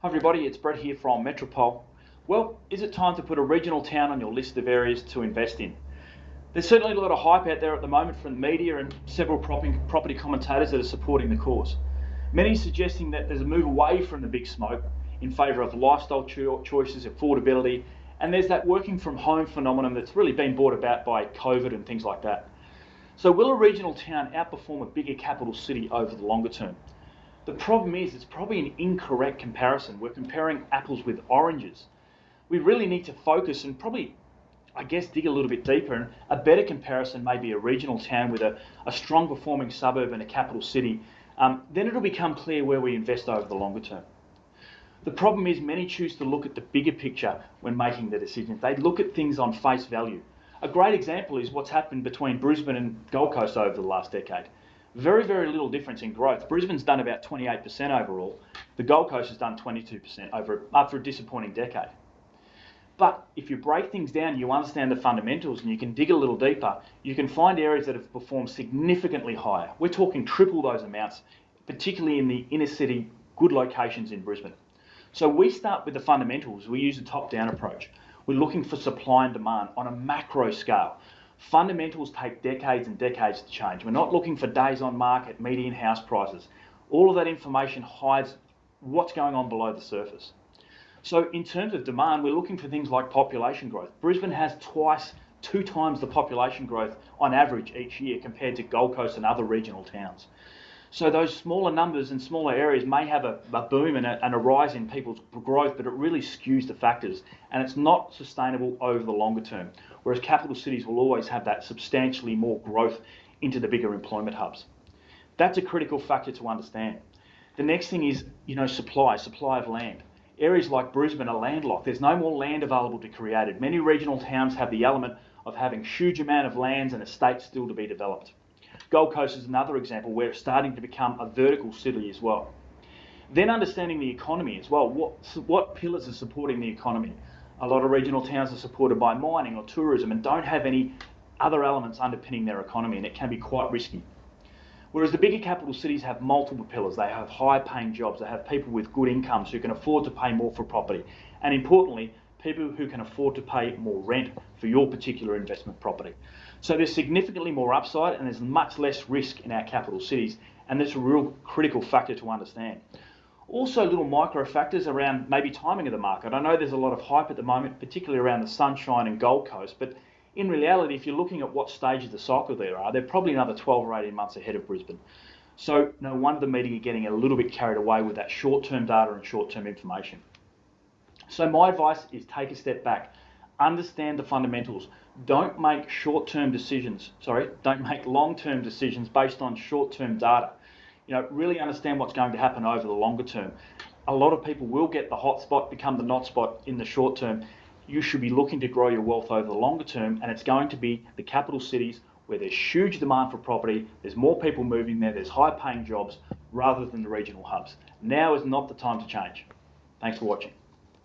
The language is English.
Hi everybody, it's Brett here from Metropole. Well, is it time to put a regional town on your list of areas to invest in? There's certainly a lot of hype out there at the moment from the media and several property commentators that are supporting the cause. Many suggesting that there's a move away from the big smoke in favour of lifestyle choices, affordability, and there's that working from home phenomenon that's really been brought about by COVID and things like that. So will a regional town outperform a bigger capital city over the longer term? The problem is it's probably an incorrect comparison. We're comparing apples with oranges. We really need to focus and probably, dig a little bit deeper. And a better comparison may be a regional town with a strong performing suburb and a capital city. Then it'll become clear where we invest over the longer term. The problem is many choose to look at the bigger picture when making their decisions. They look at things on face value. A great example is what's happened between Brisbane and Gold Coast over the last decade. Very, very little difference in growth. Brisbane's done about 28% overall. The Gold Coast has done 22% after a disappointing decade. But if you break things down, you understand the fundamentals and you can dig a little deeper, you can find areas that have performed significantly higher. We're talking triple those amounts, particularly in the inner city, good locations in Brisbane. So we start with the fundamentals. We use a top-down approach. We're looking for supply and demand on a macro scale. Fundamentals take decades and decades to change. We're not looking for days on market, median house prices. All of that information hides what's going on below the surface. So in terms of demand, we're looking for things like population growth. Brisbane has two times the population growth on average each year compared to Gold Coast and other regional towns. So those smaller numbers and smaller areas may have a boom and a rise in people's growth, but it really skews the factors and it's not sustainable over the longer term. Whereas capital cities will always have that substantially more growth into the bigger employment hubs. That's a critical factor to understand. The next thing is, supply of land. Areas like Brisbane are landlocked. There's no more land available to be created. Many regional towns have the element of having huge amount of lands and estates still to be developed. Gold Coast is another example where it's starting to become a vertical city as well. Then understanding the economy as well. What pillars are supporting the economy? A lot of regional towns are supported by mining or tourism and don't have any other elements underpinning their economy, and it can be quite risky. Whereas the bigger capital cities have multiple pillars. They have high paying jobs. They have people with good incomes who can afford to pay more for property. And importantly, people who can afford to pay more rent for your particular investment property. So there's significantly more upside and there's much less risk in our capital cities, and that's a real critical factor to understand. Also little micro factors around maybe timing of the market. I know there's a lot of hype at the moment, particularly around the Sunshine and Gold Coast, but in reality, if you're looking at what stage of the cycle they're probably another 12 or 18 months ahead of Brisbane. So no wonder the media are getting a little bit carried away with that short-term data and short-term information. So my advice is take a step back. Understand the fundamentals. Don't make long-term decisions based on short-term data. Really understand what's going to happen over the longer term. A lot of people will get the hot spot, become the not spot in the short term. You should be looking to grow your wealth over the longer term, and it's going to be the capital cities where there's huge demand for property, there's more people moving there, there's high-paying jobs, rather than the regional hubs. Now is not the time to change. Thanks for watching.